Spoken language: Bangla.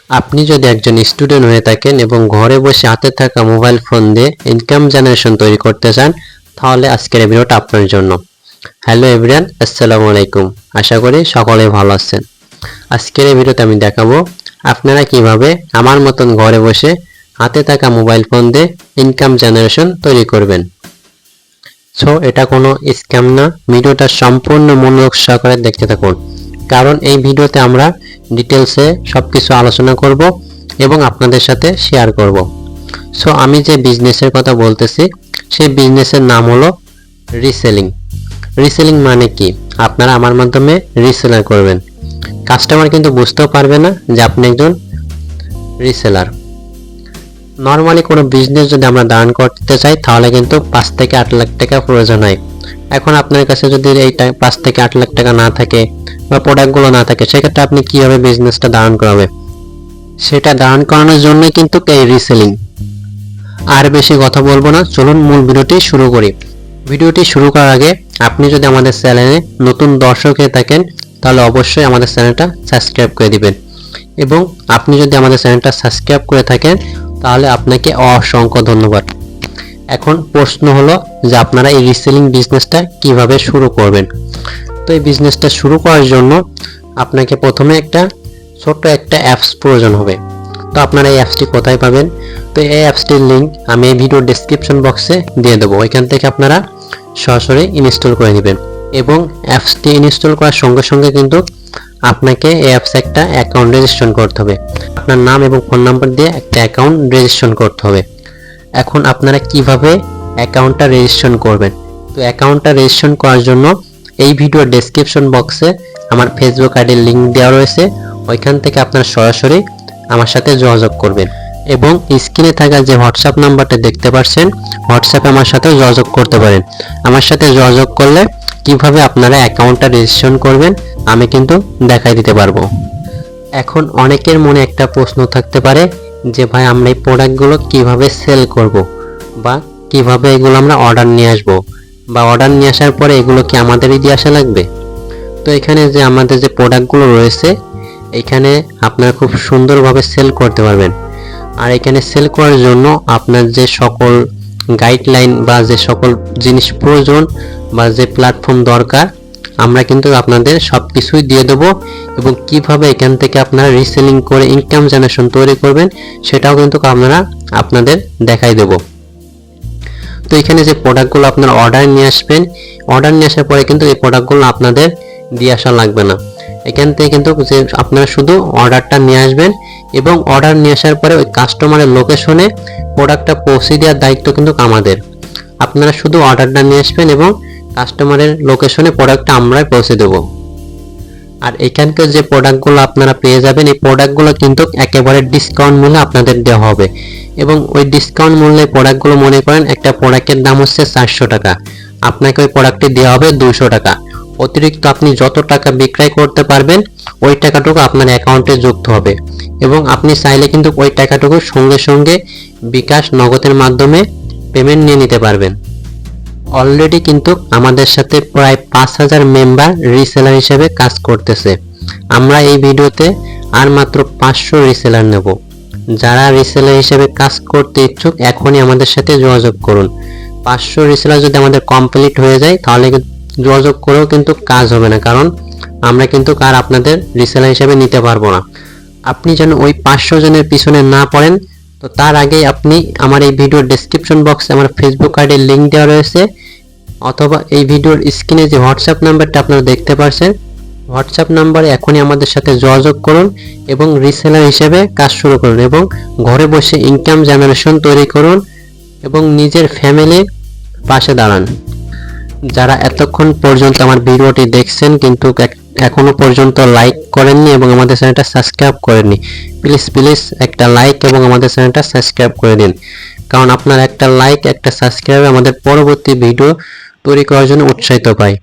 আপনি যদি একজন স্টুডেন্ট হয়ে থাকেন এবং ঘরে বসে হাতে থাকা মোবাইল ফোন দিয়ে ইনকাম জেনারেশন তৈরি করতে চান, তাহলে আজকের এই ভিডিওটা আপনার জন্য। হ্যালো এভরিওয়ান, আসসালামু আলাইকুম। আশা করি সকলে ভালো আছেন। আজকের এই ভিডিওতে আমি দেখাবো আপনারা কিভাবে আমার মতন ঘরে বসে হাতে থাকা মোবাইল ফোন দিয়ে ইনকাম জেনারেশন তৈরি করবেন। সো এটা কোনো স্ক্যাম না, ভিডিওটা সম্পূর্ণ মনোযোগ সহকারে দেখতে থাকুন, কারণ এই ভিডিওতে আমরা ডিটেলসে সবকিছু আলোচনা করব এবং আপনাদের সাথে শেয়ার করব। সো আমি যে বিজনেসের কথা বলতেছি সেই বিজনেসের নাম হলো রিসেলিং। রিসেলিং মানে কি? আপনারা আমার মাধ্যমে রিসেলার করবেন। কাস্টমার কিন্তু বুঝতেও পারবে না যে আপনি একজন রিসেলার। নর্মালি কোনো বিজনেস যদি আমরা দাঁড় করতে চাই তাহলে কিন্তু 5 থেকে 8 লাখ টাকা প্রয়োজন হয়। এখন আপনার কাছে যদি এই 5 থেকে 8 লাখ টাকা না থাকে বা প্রোডাক্টগুলো না থাকে, সেক্ষেত্রে আপনি কিভাবে বিজনেসটা দাঁড়ান করাবে? সেটা দাঁড়ান করানোর জন্যই কিন্তু এই রিসেলিং। আর বেশি কথা বলবো না, চলুন মূল ভিডিওটি শুরু করি। ভিডিওটি শুরু করার আগে আপনি যদি আমাদের চ্যানেলে নতুন দর্শক হয়ে থাকেন তাহলে অবশ্যই আমাদের চ্যানেলটা সাবস্ক্রাইব করে দিবেন, এবং আপনি যদি আমাদের চ্যানেলটা সাবস্ক্রাইব করে থাকেন তাহলে আপনাকে অসংখ্য ধন্যবাদ। এখন প্রশ্ন হলো যে আপনারা এই রিসেলিং বিজনেসটা কিভাবে শুরু করবেন। তো এই বিজনেসটা শুরু করার জন্য আপনাকে প্রথমে ছোট্ট একটা অ্যাপস প্রয়োজন হবে। তো আপনারা এই অ্যাপসটি কোথায় পাবেন? তো এই অ্যাপসটির লিঙ্ক আমি এই ভিডিওর ডেসক্রিপশন বক্সে দিয়ে দেবো, ওইখান থেকে আপনারা সরাসরি ইনস্টল করে নেবেন। এবং অ্যাপসটি ইনস্টল করার সঙ্গে সঙ্গে কিন্তু আপনাকে এই অ্যাপসে একটা অ্যাকাউন্ট রেজিস্ট্রেশন করতে হবে। আপনার নাম এবং ফোন নাম্বার দিয়ে একটা অ্যাকাউন্ট রেজিস্ট্রেশন করতে হবে। এখন আপনারা কিভাবে অ্যাকাউন্টটা রেজিস্ট্রেশন করবেন? তো অ্যাকাউন্টটা রেজিস্ট্রেশন করার জন্য এই ভিডিওর ডেসক্রিপশন বক্সে আমার ফেসবুক আইডির লিঙ্ক দেওয়া রয়েছে, ওইখান থেকে আপনারা সরাসরি আমার সাথে যোগাযোগ করবেন। এবং স্ক্রিনে থাকা যে হোয়াটসঅ্যাপ নাম্বারটা দেখতে পাচ্ছেন, হোয়াটসঅ্যাপে আমার সাথে যোগাযোগ করতে পারেন। আমার সাথে যোগাযোগ করলে কিভাবে আপনারা অ্যাকাউন্টটা রেজিস্ট্রেশন করবেন আমি কিন্তু দেখাই দিতে পারবো। এখন অনেকের মনে একটা প্রশ্ন থাকতে পারে যে ভাই, আমরা এই প্রোডাক্টগুলো কিভাবে সেল করব, বা কিভাবে এগুলো আমরা অর্ডার নিয়ে আসব, বা অর্ডার নিয়ে আসার পরে এগুলো কি আমাদেরই দিয়ে আসা লাগবে? তো এখানে যে আমাদের যে প্রোডাক্টগুলো রয়েছে, এখানে আপনারা খুব সুন্দরভাবে সেল করতে পারবেন। আর এখানে সেল করার জন্য আপনার যে সকল গাইডলাইন বা যে সকল জিনিস প্রয়োজন বা যে প্ল্যাটফর্ম দরকার, আমরা কিন্তু আপনাদের সব কিছুই দিয়ে দেবো। এবং কিভাবে এখান থেকে আপনারা রিসেলিং করে ইনকাম জেনারেশন তৈরি করবেন সেটাও কিন্তু আপনাদের দেখাই দেবো। তো এখানে যে প্রোডাক্টগুলো আপনারা অর্ডার নিয়ে আসবেন, অর্ডার নিয়ে আসার পরে কিন্তু এই প্রোডাক্টগুলো আপনাদের দিয়ে আসা লাগবে না। এখান থেকে কিন্তু যে আপনারা শুধু অর্ডারটা নিয়ে আসবেন, এবং অর্ডার নিয়ে আসার পরে ওই কাস্টমারের লোকেশনে প্রোডাক্টটা পৌঁছে দেওয়ার দায়িত্ব কিন্তু আমাদের। আপনারা শুধু অর্ডারটা নিয়ে আসবেন এবং কাস্টমারের লোকেশনে প্রোডাক্টটা আমরাই পৌঁছে দেবো। আর এখানকার যে প্রোডাক্টগুলো আপনারা পেয়ে যাবেন, এই প্রোডাক্টগুলো কিন্তু একেবারে ডিসকাউন্ট মূল্যে আপনাদের দেওয়া হবে। এবং ওই ডিসকাউন্ট মূল্যে প্রোডাক্টগুলো, মনে করেন একটা প্রোডাক্টের দাম হচ্ছে 400 টাকা, আপনাকে ওই প্রোডাক্টটি দেওয়া হবে 200 টাকা। অতিরিক্ত আপনি যত টাকা বিক্রয় করতে পারবেন ওই টাকাটুকু আপনার অ্যাকাউন্টে যুক্ত হবে। এবং আপনি চাইলে কিন্তু ওই টাকাটুকু সঙ্গে সঙ্গে বিকাশ নগদের মাধ্যমে পেমেন্ট নিয়ে নিতে পারবেন। অলরেডি কিন্তু আমাদের সাথে প্রায় 5000 মেম্বার রিসেলার হিসেবে কাজ করতেছে। আমরা এই ভিডিওতে আর মাত্র 500 রিসেলার নেব। যারা রিসেলার হিসেবে কাজ করতে ইচ্ছুক এখনই আমাদের সাথে যোগাযোগ করুন। 500 রিসেলার যদি আমাদের কমপ্লিট হয়ে যায় তাহলে যোগাযোগ করেও কিন্তু কাজ হবে না, কারণ আমরা কিন্তু আপনাদের রিসেলার হিসেবে নিতে পারবো না। আপনি যেন ওই 500 জনের পিছনে না পড়েন, তো তার আগেই আপনি আমার এই ভিডিওর ডেসক্রিপশন বক্সে আমার ফেসবুক আইডির লিঙ্ক দেওয়া রয়েছে, অথবা এই ভিডিওর স্ক্রিনে যে হোয়াটসঅ্যাপ নাম্বারটা আপনারা দেখতে পাচ্ছেন, হোয়াটসঅ্যাপ নাম্বারে এখনই আমাদের সাথে যোগাযোগ করুন এবং রিসেলার হিসেবে কাজ শুরু করুন, এবং ঘরে বসে ইনকাম জেনারেশন তৈরি করুন এবং নিজের ফ্যামিলির পাশে দাঁড়ান। যারা এতক্ষণ পর্যন্ত আমার ভিডিওটি দেখছেন কিন্তু এখনো পর্যন্ত লাইক করেননি এবং আমাদের চ্যানেলটা সাবস্ক্রাইব করেননি, প্লিজ একটা লাইক এবং আমাদের চ্যানেলটা সাবস্ক্রাইব করে দিন, কারণ আপনার একটা লাইক, একটা সাবস্ক্রাইব আমাদের পরবর্তী ভিডিও তৈরি করার জন্য উৎসাহিত পায়।